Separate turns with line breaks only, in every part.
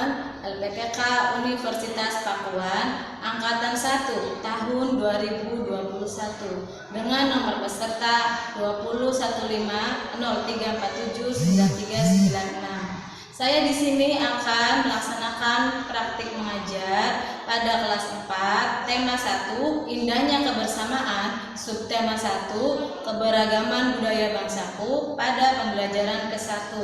Pakuan, LPPK Universitas Pakuan, Angkatan 1 tahun 2021 dengan nomor peserta 20150347939. Saya di sini akan melaksanakan praktik mengajar pada kelas 4, tema 1, indahnya kebersamaan, subtema 1, keberagaman budaya bangsaku pada pembelajaran ke-1.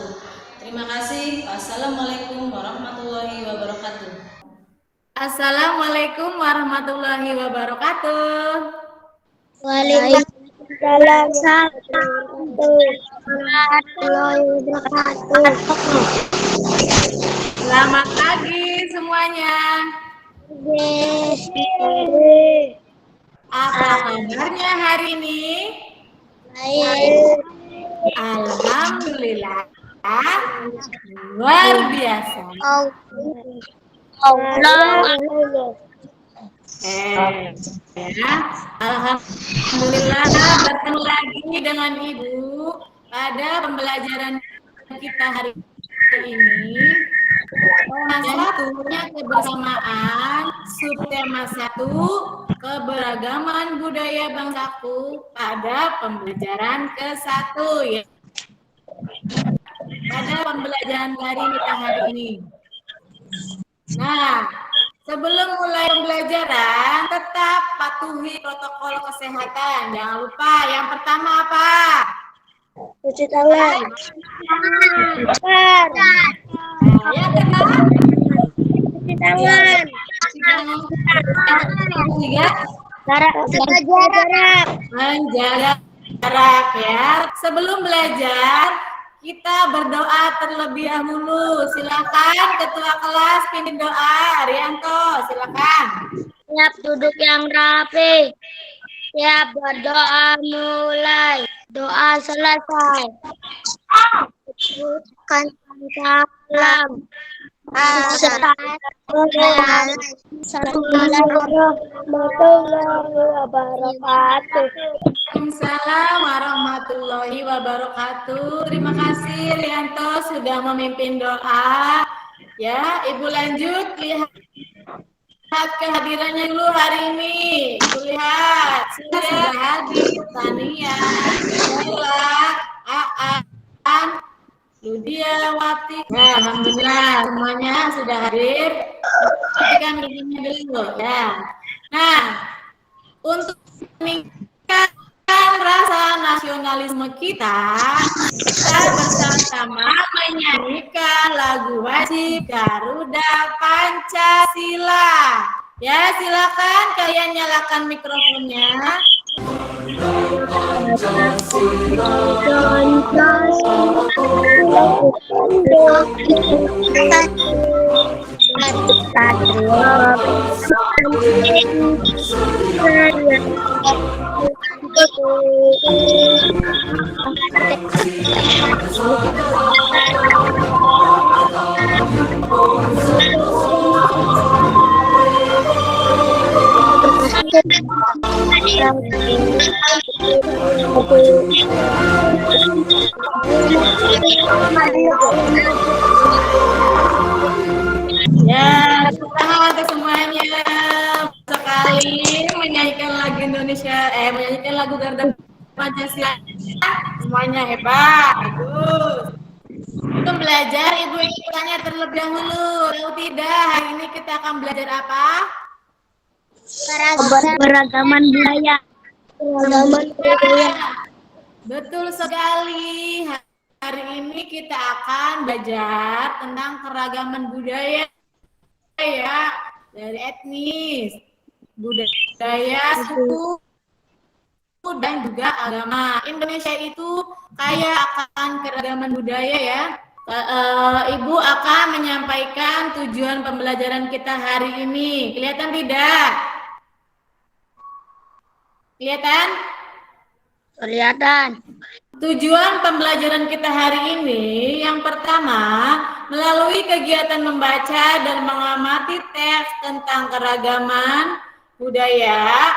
Terima kasih. Wassalamualaikum warahmatullahi wabarakatuh.
Assalamualaikum warahmatullahi wabarakatuh.
Waalaikumsalam warahmatullahi wabarakatuh.
Selamat pagi semuanya. Apa kabarnya hari ini?
Baik.
Alhamdulillah. Luar biasa. Ya. Alhamdulillah bertemu lagi dengan Ibu pada pembelajaran kita hari ini. Tema 1 kebersamaan, subtema 1 keberagaman budaya bangsaku pada pembelajaran ke-1 ya. Pada pembelajaran dari kita hari ini. Nah, sebelum mulai pembelajaran, tetap patuhi protokol kesehatan. Jangan lupa, yang pertama apa?
Cuci tangan.
Nah, yang kedua?
Cuci tangan.
Ketiga?
Jarak.
Menjaga jarak ya. Sebelum belajar, kita berdoa terlebih dahulu. Silakan Ketua kelas pimpin doa. Rianto, silakan.
Siap duduk yang rapi. Siap berdoa mulai. Doa selesai. Bukan salam. Assalamualaikum warahmatullahi wabarakatuh.
Waalaikumsalam warahmatullahi wabarakatuh. Terima kasih Rianto sudah memimpin doa. Ya, Ibu lanjut lihat kehadirannya dulu hari ini. Ibu lihat sudah hadir Tania, Bella, Aan, Ludia, Wati. Ya, alhamdulillah semuanya sudah hadir. Perhatikan dirinya dulu ya. Nah, untuk meningkatkan rasa nasionalisme kita bersama-sama menyanyikan lagu wajib Garuda Pancasila. Ya, silakan kalian nyalakan mikrofonnya. Ya, selamat untuk semuanya. Sekali menyanyikan lagu Indonesia, menyanyikan lagu Garuda Pancasila. Semuanya hebat, bagus. Untuk belajar, Ibu ingin bertanya terlebih dahulu. Tahu tidak, hari ini kita akan belajar apa?
Keragaman budaya.
Betul sekali. Hari ini kita akan belajar tentang keragaman budaya ya, dari etnis, budaya, suku, dan juga agama. Indonesia itu kaya akan keragaman budaya ya. Ibu akan menyampaikan tujuan pembelajaran kita hari ini. Kelihatan tidak? Kelihatan?
Kelihatan.
Tujuan pembelajaran kita hari ini yang pertama, melalui kegiatan membaca dan mengamati teks tentang keragaman budaya,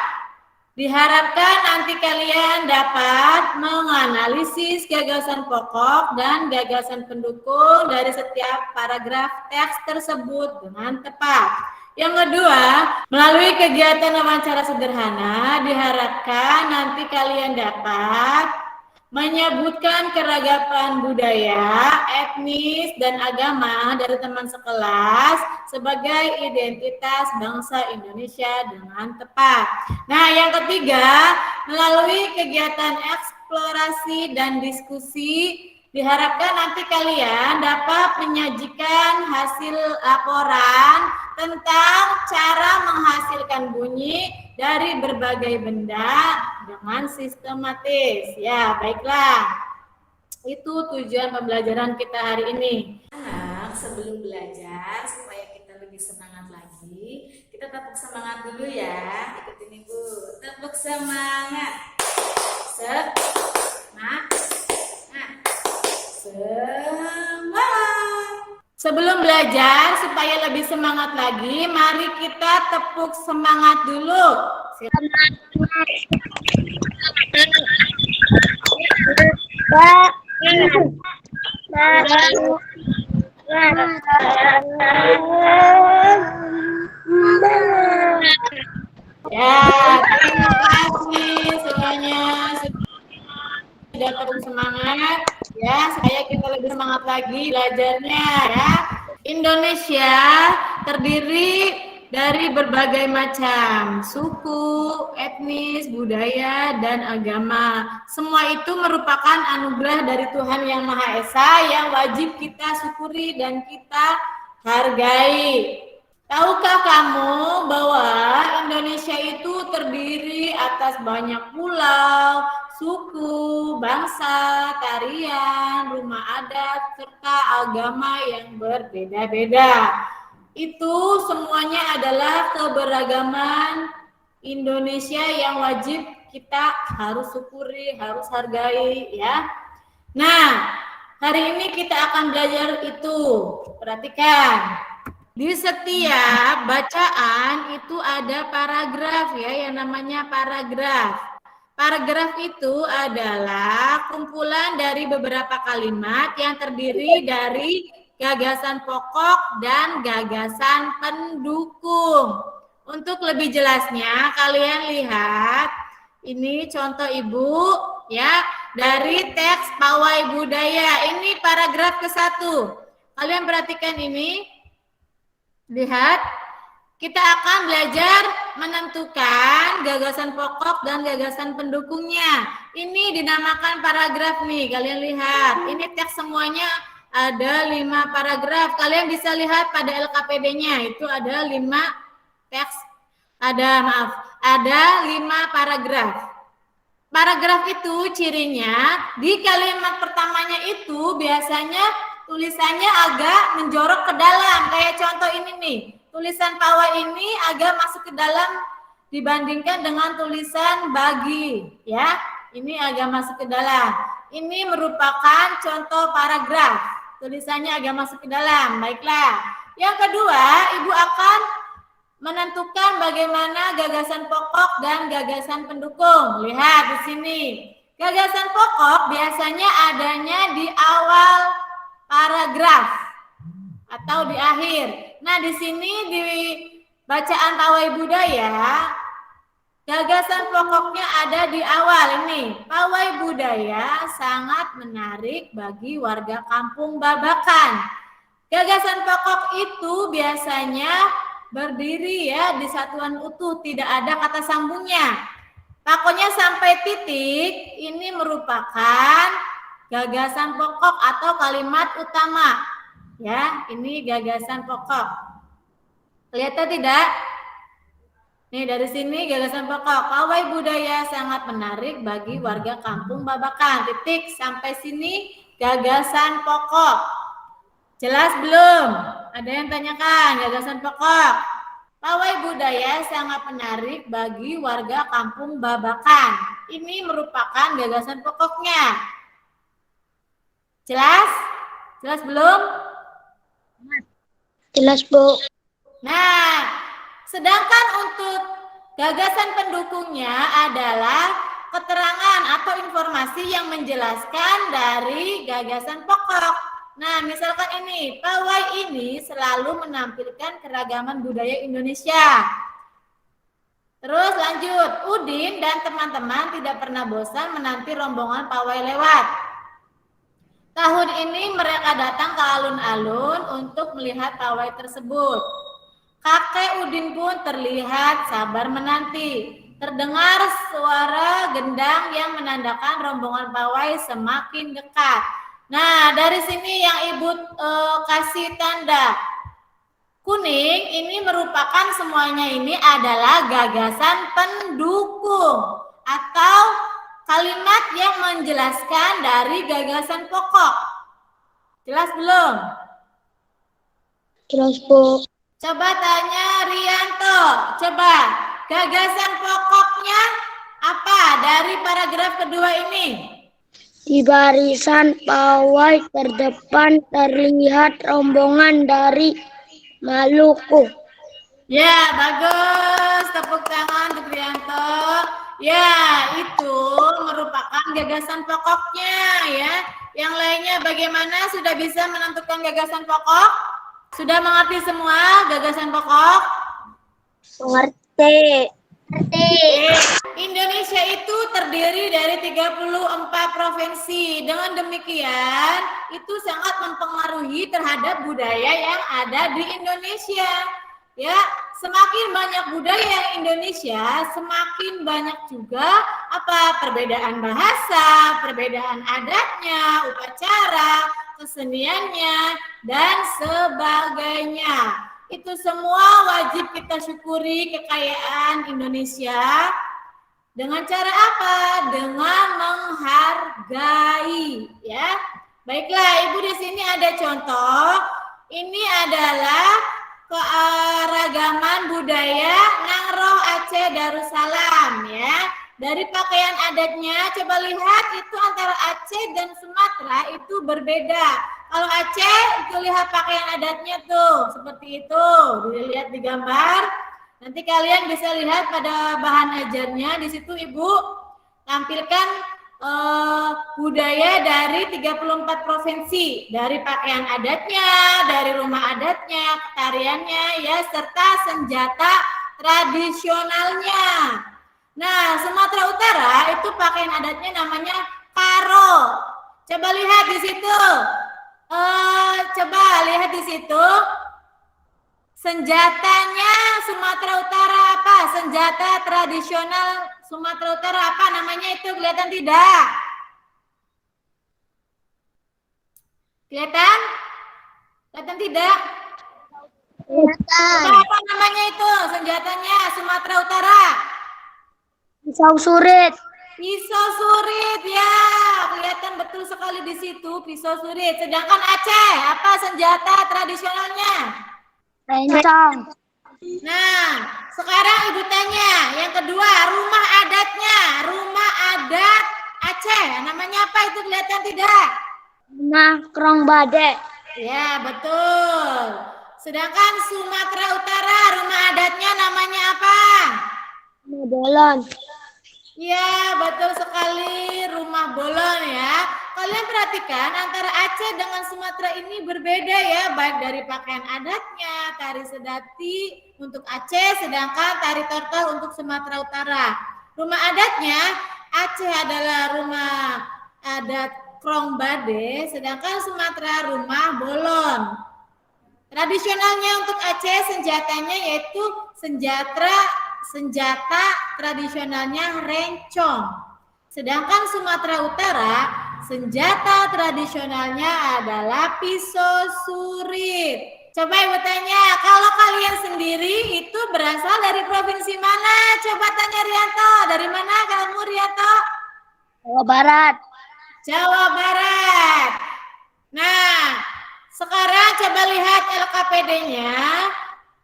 Diharapkan nanti kalian dapat menganalisis gagasan pokok dan gagasan pendukung dari setiap paragraf teks tersebut dengan tepat. Yang kedua, melalui kegiatan wawancara sederhana, diharapkan nanti kalian dapat menyebutkan keragaman budaya, etnis, dan agama dari teman sekelas sebagai identitas bangsa Indonesia dengan tepat. Nah, yang ketiga, melalui kegiatan eksplorasi dan diskusi, diharapkan nanti kalian dapat menyajikan hasil laporan tentang cara menghasilkan bunyi dari berbagai benda dengan sistematis. Ya, baiklah. Itu tujuan pembelajaran kita hari ini. Anak, sebelum belajar supaya kita lebih semangat lagi, kita tepuk semangat dulu ya. Ikutin Ibu. Tepuk semangat. Semangat. Semangat. Sebelum belajar supaya lebih semangat lagi, mari kita tepuk semangat dulu. Ya, terima kasih semuanya sudah tepuk semangat ya, supaya kita lebih semangat lagi belajarnya ya. Indonesia terdiri dari berbagai macam suku, etnis, budaya, dan agama. Semua itu merupakan anugerah dari Tuhan Yang Maha Esa yang wajib kita syukuri dan kita hargai. Tahukah kamu bahwa Indonesia itu terdiri atas banyak pulau, suku, bangsa, tarian, rumah adat, serta agama yang berbeda-beda. Itu semuanya adalah keberagaman Indonesia yang wajib kita harus syukuri, harus hargai ya. Nah, hari ini kita akan belajar itu. Perhatikan. Di setiap bacaan itu ada paragraf ya, yang namanya paragraf. Paragraf itu adalah kumpulan dari beberapa kalimat yang terdiri dari gagasan pokok dan gagasan pendukung. Untuk lebih jelasnya, kalian lihat ini contoh Ibu ya dari teks Pawai Budaya. Ini paragraf ke-1. Kalian perhatikan ini. Lihat, kita akan belajar menentukan gagasan pokok dan gagasan pendukungnya. Ini dinamakan paragraf nih, kalian lihat. Ini teks semuanya ada 5 paragraf. Kalian bisa lihat pada LKPD-nya, itu ada 5 teks. Ada 5 paragraf. Paragraf itu cirinya, di kalimat pertamanya itu biasanya tulisannya agak menjorok ke dalam, kayak contoh ini nih. Tulisan Pawai ini agak masuk ke dalam dibandingkan dengan tulisan bagi, ya. Ini agak masuk ke dalam. Ini merupakan contoh paragraf. Tulisannya agak masuk ke dalam. Baiklah. Yang kedua, Ibu akan menentukan bagaimana gagasan pokok dan gagasan pendukung. Lihat di sini. Gagasan pokok biasanya adanya di awal paragraf atau di akhir. Nah, di sini di bacaan Pawai Budaya, gagasan pokoknya ada di awal ini. Pawai Budaya sangat menarik bagi warga kampung Babakan. Gagasan pokok itu biasanya berdiri ya di satuan utuh, tidak ada kata sambungnya. Pokoknya sampai titik, ini merupakan gagasan pokok atau kalimat utama. Ya, ini gagasan pokok. Kelihatan tidak? Nih, dari sini gagasan pokok. Pawai Budaya sangat menarik bagi warga kampung Babakan. Titik sampai sini gagasan pokok. Jelas belum? Ada yang tanyakan gagasan pokok? Pawai Budaya sangat menarik bagi warga kampung Babakan. Ini merupakan gagasan pokoknya. Jelas? Jelas belum?
Jelas, Bu.
Nah, sedangkan untuk Gagasan pendukungnya adalah keterangan atau informasi yang menjelaskan dari gagasan pokok. Nah, misalkan ini, pawai ini selalu menampilkan keragaman budaya Indonesia. Terus lanjut, Udin dan teman-teman tidak pernah bosan menanti rombongan pawai lewat. Tahun ini mereka datang ke alun-alun untuk melihat pawai tersebut. Kakek Udin pun terlihat sabar menanti. Terdengar suara gendang yang menandakan rombongan pawai semakin dekat. Nah, dari sini yang Ibu kasih tanda kuning, ini merupakan semuanya ini adalah gagasan pendukung atau kalimat yang menjelaskan dari gagasan pokok. Jelas belum?
Jelas, Bu.
Coba tanya Rianto, coba gagasan pokoknya apa dari paragraf kedua ini?
Di barisan pawai terdepan terlihat rombongan dari Maluku.
Ya, bagus. Tepuk tangan untuk Rianto. Ya, itu merupakan gagasan pokoknya ya. Yang lainnya bagaimana? Sudah bisa menentukan gagasan pokok? Sudah mengerti semua gagasan pokok?
Mengerti.
Indonesia itu terdiri dari 34 provinsi. Dengan demikian, itu sangat mempengaruhi terhadap budaya yang ada di Indonesia. Ya, semakin banyak budaya Indonesia, semakin banyak juga perbedaan bahasa, perbedaan adatnya, upacara, keseniannya, dan sebagainya. Itu semua wajib kita syukuri kekayaan Indonesia. Dengan cara apa? Dengan menghargai, ya. Baiklah, Ibu di sini ada contoh. Ini adalah keanekaragaman budaya Nangroh Aceh Darussalam, ya. Dari pakaian adatnya, coba lihat itu antara Aceh dan Sumatera itu berbeda. Kalau Aceh itu lihat pakaian adatnya tuh seperti itu, dilihat di gambar. Nanti kalian bisa lihat pada bahan ajarnya. Di situ Ibu tampilkan budaya dari 34 provinsi, dari pakaian adatnya, dari rumah adatnya, tariannya, ya, serta senjata tradisionalnya. Nah, Sumatera Utara itu pakaian adatnya namanya karo. Coba lihat di situ. Coba lihat di situ. Senjatanya Sumatera Utara apa? Senjata tradisional Sumatera Utara apa namanya itu? Kelihatan tidak? Kelihatan? Kelihatan tidak?
Kelihatan.
Apa namanya itu senjatanya Sumatera Utara?
Pisau surit.
Pisau surit, ya, kelihatan betul sekali di situ pisau surit. Sedangkan Aceh, apa senjata tradisionalnya?
Rencong.
Nah, sekarang Ibu tanya, yang kedua, rumah adatnya, rumah adat Aceh, namanya apa itu kelihatan tidak?
Nah, Krong Bade.
Ya, betul. Sedangkan Sumatera Utara, rumah adatnya namanya apa?
Modelan.
Ya, betul sekali, rumah bolon ya. Kalian perhatikan antara Aceh dengan Sumatera ini berbeda ya, baik dari pakaian adatnya, tari sedati untuk Aceh, sedangkan tari tortor untuk Sumatera Utara. Rumah adatnya, Aceh adalah rumah adat Krong Bade, sedangkan Sumatera rumah bolon. Tradisionalnya untuk Aceh senjatanya yaitu senjata tradisionalnya rencong. Sedangkan Sumatera Utara senjata tradisionalnya adalah pisau surit. Coba Ibu tanya, kalau kalian sendiri itu berasal dari provinsi mana? Coba tanya Rianto, dari mana kamu Rianto?
Jawa Barat.
Jawa Barat. Nah, sekarang coba lihat LKPD-nya.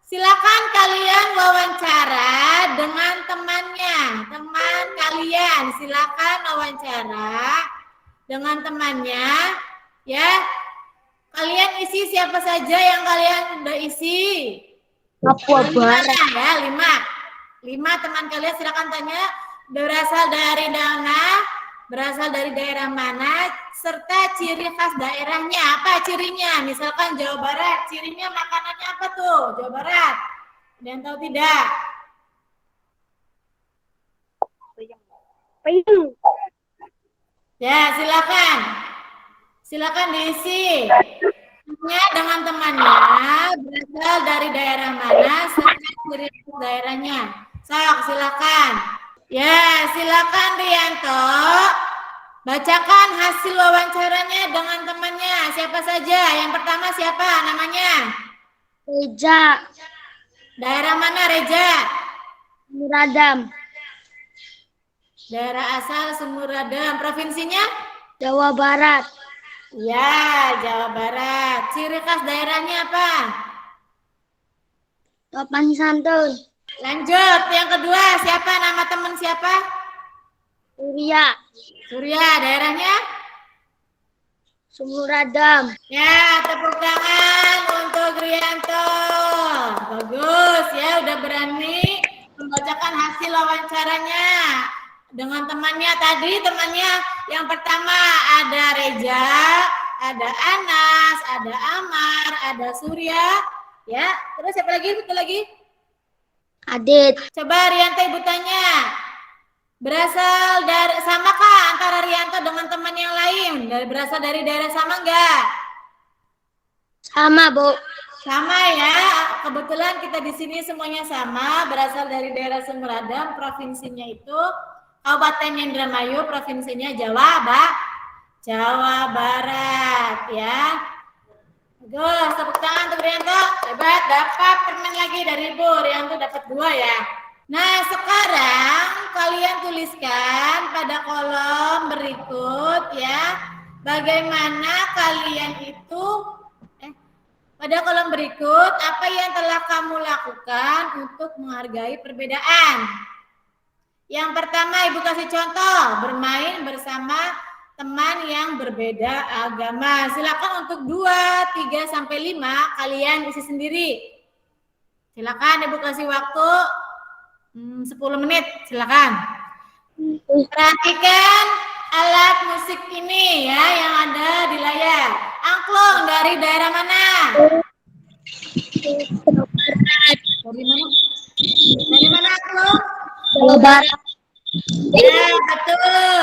Silakan kalian wawancara dengan temannya. Teman kalian silakan wawancara dengan temannya. Ya, kalian isi siapa saja yang kalian udah isi.
Papua Barat.
5 ya, 5. 5 teman kalian silakan tanya berasal dari mana, berasal dari daerah mana, serta ciri khas daerahnya. Apa cirinya? Misalkan Jawa Barat, cirinya makanannya apa tuh? Jawa Barat. Ada yang tahu tidak?
Payung.
Ya, silakan. Silakan diisi. Dengan temannya berasal dari daerah mana serta ciri khas daerahnya. Sok, silakan. Ya, silakan Rianto. Bacakan hasil wawancaranya dengan temannya. Siapa saja? Yang pertama siapa namanya?
Reja.
Daerah mana Reja?
Muradam.
Daerah asal Semuradam. Provinsinya?
Jawa Barat.
Ya, Jawa Barat. Ciri khas daerahnya apa?
Sopan santun.
Lanjut, yang kedua siapa nama teman siapa?
Surya.
Surya, daerahnya?
Sumuradam.
Ya, tepuk tangan untuk Rianto. Bagus ya, udah berani membacakan hasil wawancaranya dengan temannya tadi. Temannya yang pertama ada Reja, ada Anas, ada Amar, ada Surya. Ya, terus siapa lagi? Betul lagi?
Adit.
Coba Rianto ibu tanya, berasal dari samakah antara Rianto dengan teman yang lain? Berasal dari daerah sama enggak?
Sama, Bu.
Sama ya. Kebetulan kita di sini semuanya sama, berasal dari daerah Sumuradam, provinsinya itu Kabupaten Indramayu, provinsinya Jawa Barat ya. Bagus, tepuk tangan untuk Rianto. Hebat, dapat permen lagi dari Ibu. Rianto dapat 2 ya. Nah, sekarang kalian tuliskan pada kolom berikut ya. Bagaimana kalian itu pada kolom berikut apa yang telah kamu lakukan untuk menghargai perbedaan. Yang pertama Ibu kasih contoh, bermain bersama teman yang berbeda agama. Silakan untuk 2, 3 sampai 5 kalian isi sendiri. Silakan Ibu kasih waktu 10 menit, silakan. Perhatikan alat musik ini ya yang ada di layar. Angklung dari daerah mana? Dari mana? Dari mana Angklung?
Jawa Barat.
Ya, betul.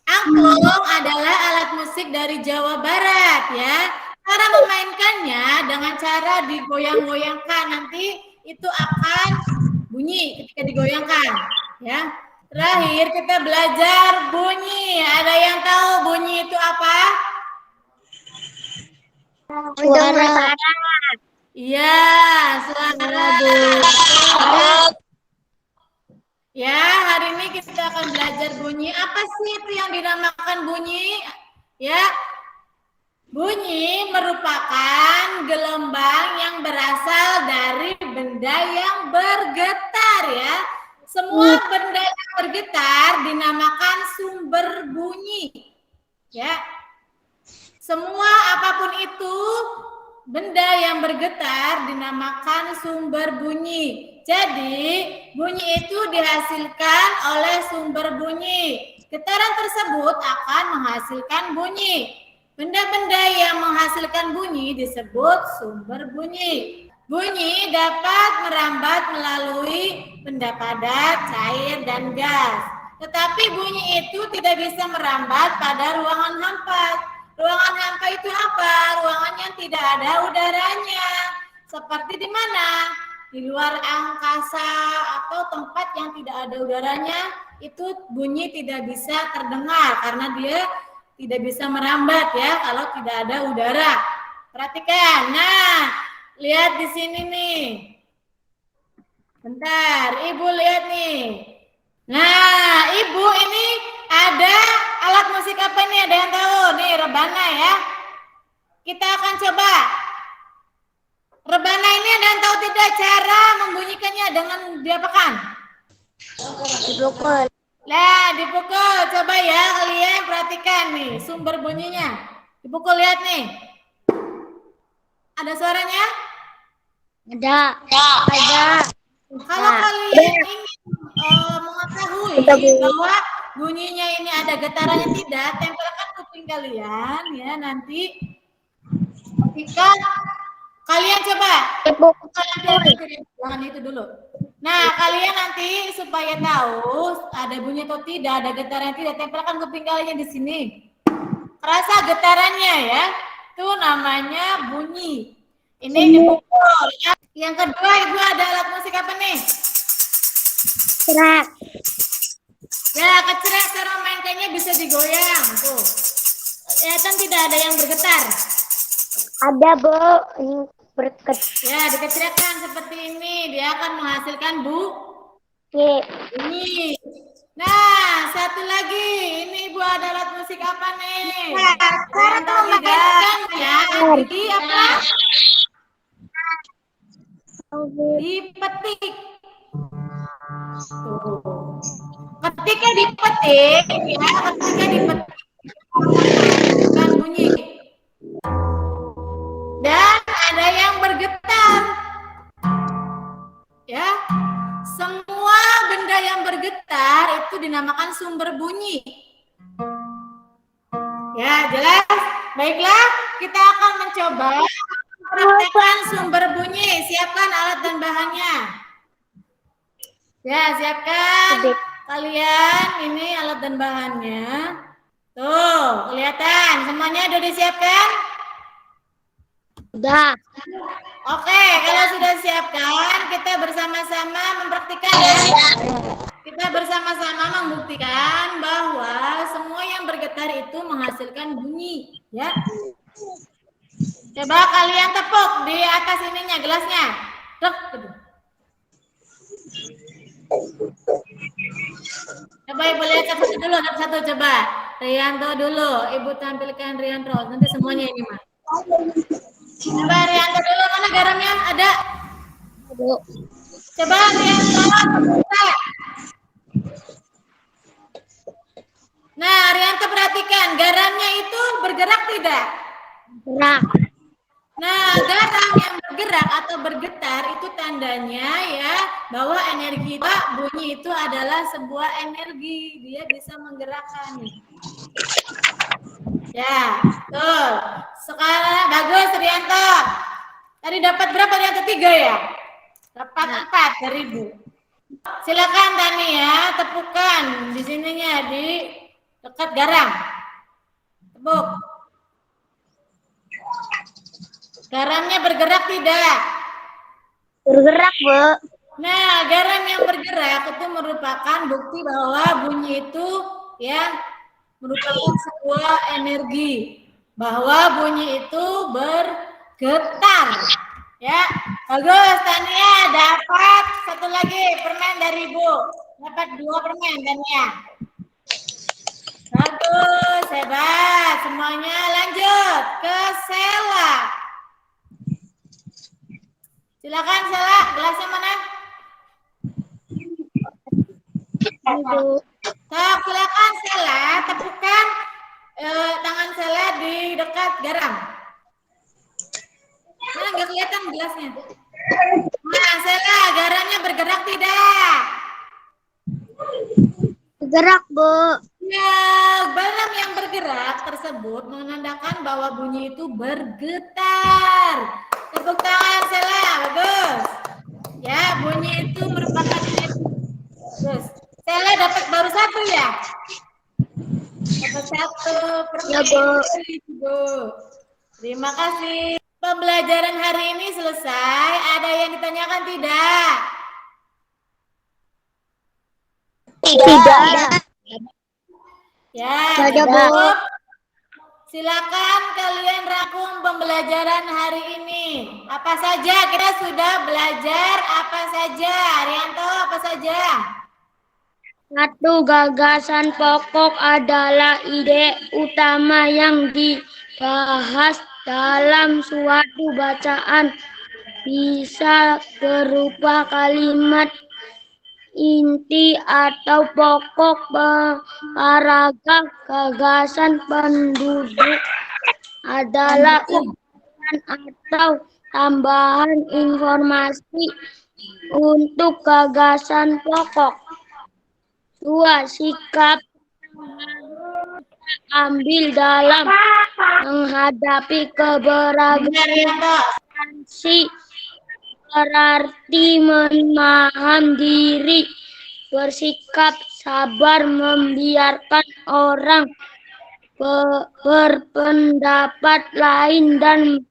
Angklung adalah alat musik dari Jawa Barat ya. Cara memainkannya dengan cara digoyang-goyangkan, nanti itu akan bunyi ketika digoyangkan ya. Terakhir kita belajar bunyi. Ada yang tahu bunyi itu apa?
Suara.
Iya, suara. Ya, hari ini kita akan belajar bunyi. Apa sih itu yang dinamakan bunyi? Ya, bunyi merupakan gelombang yang berasal dari benda yang bergetar ya. Semua benda yang bergetar dinamakan sumber bunyi. Ya. Semua apapun itu benda yang bergetar dinamakan sumber bunyi. Jadi, bunyi itu dihasilkan oleh sumber bunyi. Getaran tersebut akan menghasilkan bunyi. Benda-benda yang menghasilkan bunyi disebut sumber bunyi. Bunyi dapat merambat melalui benda padat, cair, dan gas. Tetapi bunyi itu tidak bisa merambat pada ruangan hampa. Ruangan hampa itu apa? Ruangan yang tidak ada udaranya. Seperti di mana? Di luar angkasa atau tempat yang tidak ada udaranya, itu bunyi tidak bisa terdengar karena dia tidak bisa merambat ya kalau tidak ada udara. Perhatikan. Nah, lihat di sini nih. Bentar, Ibu lihat nih. Nah, Ibu ini ada alat musik apa nih? Ada yang tahu? Nih, rebana ya. Kita akan coba. Rebana ini ada yang tahu tidak cara membunyikannya dengan diapakan?
Dipukul.
Nah, dipukul. Coba ya kalian perhatikan nih sumber bunyinya. Dipukul, lihat nih. Ada suaranya?
Ada. Ada.
Kalau kalian ingin mengetahui bahwa bunyinya ini ada getarannya tidak, tempelkan kuping kalian ya nanti ketika kalian coba jangan itu dulu. Nah, kalian nanti supaya tahu ada bunyi atau tidak, ada getarannya tidak, tempelkan kuping kalian di sini. Terasa getarannya ya. Itu namanya bunyi. Ini dipukul ya. Yang kedua, Ibu ada alat musik apa nih?
Cerak.
Ya, kecerak cara mainkannya bisa digoyang tuh. Kelihatan tidak ada yang bergetar.
Ada, Bu. Ini berket.
Ya, dikecerakkan seperti ini, dia akan menghasilkan
Oke.
bunyi. Nah, satu lagi, ini Ibu ada alat musik apa nih? Cara memainkan ya, di apa? Dipetik. Tuh. Ketika dipetik, ya, ketika dipetik, kan bunyi. Dan ada yang bergetar. Ya, semua benda yang bergetar itu dinamakan sumber bunyi. Ya, jelas? Baiklah, kita akan mencoba mempraktekkan sumber bunyi. Siapkan alat dan bahannya. Ya, siapkan kalian ini alat dan bahannya. Tuh, kelihatan. Semuanya sudah disiapkan?
Udah.
Oke, kalau sudah siapkan, kita bersama-sama mempraktikkan ya. Kita bersama-sama membuktikan bahwa semua yang bergetar itu menghasilkan bunyi, ya. Coba kalian tepuk di atas ininya gelasnya. Tek, gitu. Coba Ibu lihat satu dulu, satu coba. Rianto dulu, Ibu tampilkan Rianto. Nanti semuanya ini mah. Coba Rianto dulu, mana garamnya? Ada? Coba Rianto. Nah, Rianto perhatikan, garamnya itu bergerak tidak?
Gerak.
Nah, garam yang bergerak atau bergetar itu tandanya ya bahwa energi bunyi itu adalah sebuah energi, dia bisa menggerakkan. Ya, betul. Sekarang bagus Rianto. Tadi dapat berapa Rianto? 3 ya? Dapat 4 dari Ibu. Silakan Tania, tepukan di sininya di dekat garam. Tepuk. Garamnya bergerak tidak?
Bergerak, Bu.
Nah, garam yang bergerak itu merupakan bukti bahwa bunyi itu ya merupakan sebuah energi. Bahwa bunyi itu bergetar. Ya, bagus Tania, dapat satu lagi permen dari Ibu. Dapat 2 permen Tania. Bagus, hebat. Semuanya lanjut ke Sela. Silakan Sela, gelasnya mana? Nah, silakan Sela, tepukan tangan Sela di dekat garam. Mana nggak kelihatan gelasnya? Nah, Sela, garamnya bergerak tidak?
Bergerak, Bu.
Ya, garam yang bergerak tersebut menandakan bahwa bunyi itu bergetar. Tepuk tangan Sela, bagus. Ya, bunyi itu merupakan bagus. Sela dapat baru 1 ya? Dapat 1 permen.
Ya, Bu.
Terima kasih. Pembelajaran hari ini selesai. Ada yang ditanyakan tidak?
Tidak.
Ya,
Tidak, Bu.
cukup. Silakan kalian rangkum pembelajaran hari ini. Apa saja kita sudah belajar? Apa saja? Rianto, apa saja?
1. Gagasan pokok adalah ide utama yang dibahas dalam suatu bacaan. Bisa berupa kalimat inti atau pokok paragraf. Gagasan penduduk adalah ulasan atau tambahan informasi Untuk gagasan pokok. 2. Sikap ambil dalam menghadapi keberagaman si berarti menahan diri, bersikap sabar, membiarkan orang berpendapat lain dan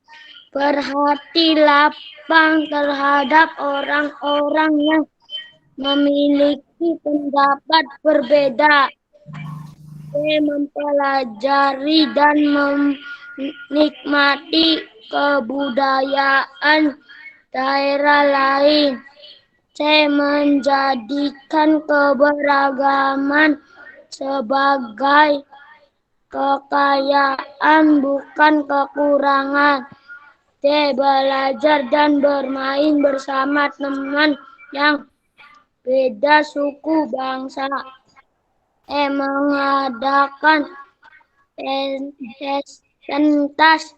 berhati lapang terhadap orang-orang yang memiliki pendapat berbeda. Mempelajari dan menikmati kebudayaan daerah lain. C. Menjadikan keberagaman sebagai kekayaan bukan kekurangan. D. Belajar dan bermain bersama teman yang beda suku bangsa. E. Mengadakan pentas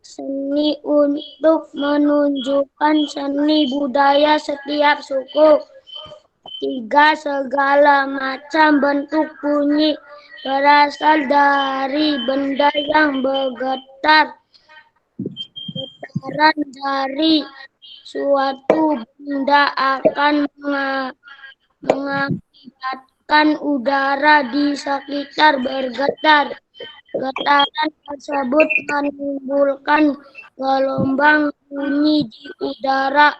seni untuk menunjukkan seni budaya setiap suku. 3. Segala macam bentuk bunyi berasal dari benda yang bergetar. Getaran dari suatu benda akan mengakibatkan udara di sekitar bergetar. Getaran tersebut menimbulkan gelombang bunyi di udara.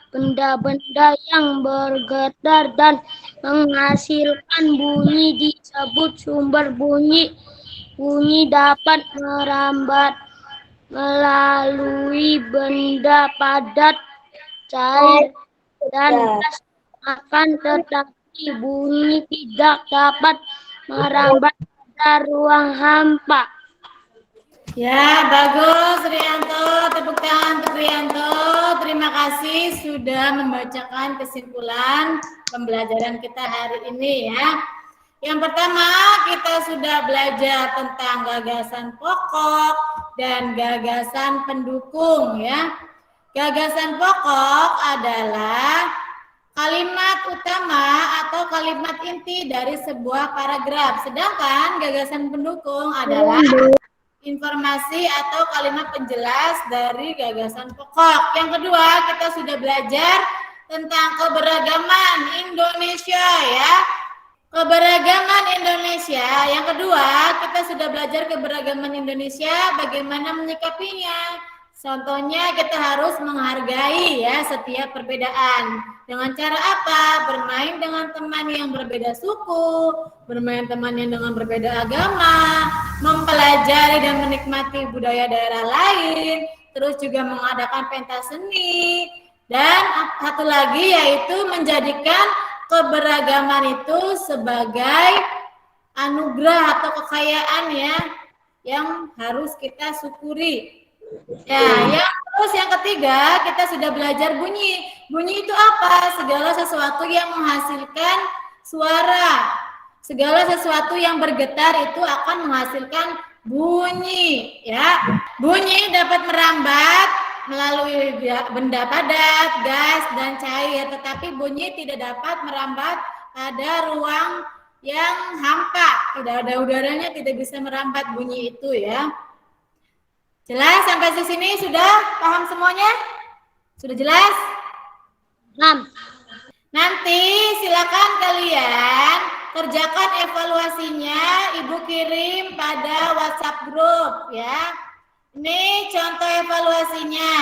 Benda-benda yang bergetar dan menghasilkan bunyi disebut sumber bunyi. Bunyi dapat merambat melalui benda padat, cair, dan gas, akan tetapi bunyi tidak dapat merambat pada ruang hampa.
Ya, bagus Rianto. Tepuk tangan untuk Rianto. Terima kasih sudah membacakan kesimpulan pembelajaran kita hari ini ya. Yang pertama, kita sudah belajar tentang gagasan pokok dan gagasan pendukung ya. Gagasan pokok adalah kalimat utama atau kalimat inti dari sebuah paragraf. Sedangkan gagasan pendukung adalah informasi atau kalimat penjelas dari gagasan pokok. Yang kedua, kita sudah belajar tentang keberagaman Indonesia ya. Keberagaman Indonesia. Yang kedua, kita sudah belajar keberagaman Indonesia, bagaimana menyikapinya. Contohnya kita harus menghargai ya setiap perbedaan. Dengan cara apa? Bermain dengan teman yang berbeda suku, bermain teman yang dengan berbeda agama, mempelajari dan menikmati budaya daerah lain, terus juga mengadakan pentas seni, dan satu lagi yaitu menjadikan keberagaman itu sebagai anugerah atau kekayaan ya yang harus kita syukuri. Ya, yang ketiga kita sudah belajar bunyi. Bunyi itu apa? Segala sesuatu yang menghasilkan suara. Segala sesuatu yang bergetar itu akan menghasilkan bunyi, ya. Bunyi dapat merambat melalui benda padat, gas dan cair, tetapi bunyi tidak dapat merambat pada ruang yang hampa. Tidak ada udaranya, tidak bisa merambat bunyi itu ya. Jelas sampai di sini sudah paham semuanya? Sudah jelas? Nanti silakan kalian kerjakan evaluasinya, Ibu kirim pada WhatsApp grup ya. Ini contoh evaluasinya.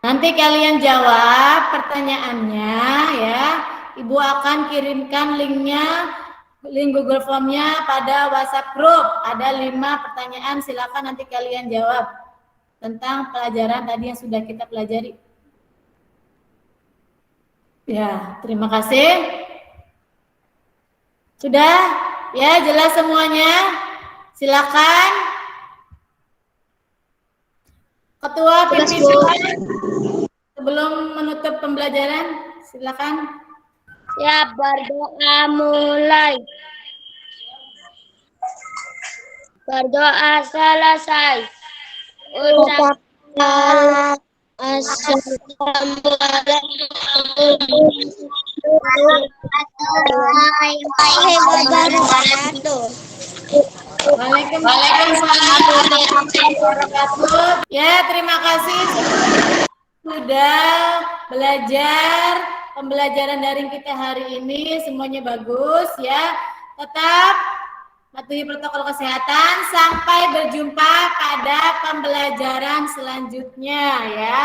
Nanti kalian jawab pertanyaannya ya. Ibu akan kirimkan linknya, link Google Form-nya pada WhatsApp grup. Ada 5 pertanyaan, silakan nanti kalian jawab tentang pelajaran tadi yang sudah kita pelajari. Ya, terima kasih. Sudah? Ya, jelas semuanya? Silakan. Ketua pimpinan sebelum menutup pembelajaran, silakan.
Ya, berdoa mulai. Berdoa selesai. Ucapkan Assalamualaikum warahmatullahi wabarakatuh.
Waalaikumsalam warahmatullahi wabarakatuh. Ya, terima kasih sudah belajar pembelajaran daring kita hari ini. Semuanya bagus ya. Tetap patuhi protokol kesehatan. Sampai berjumpa pada pembelajaran selanjutnya ya.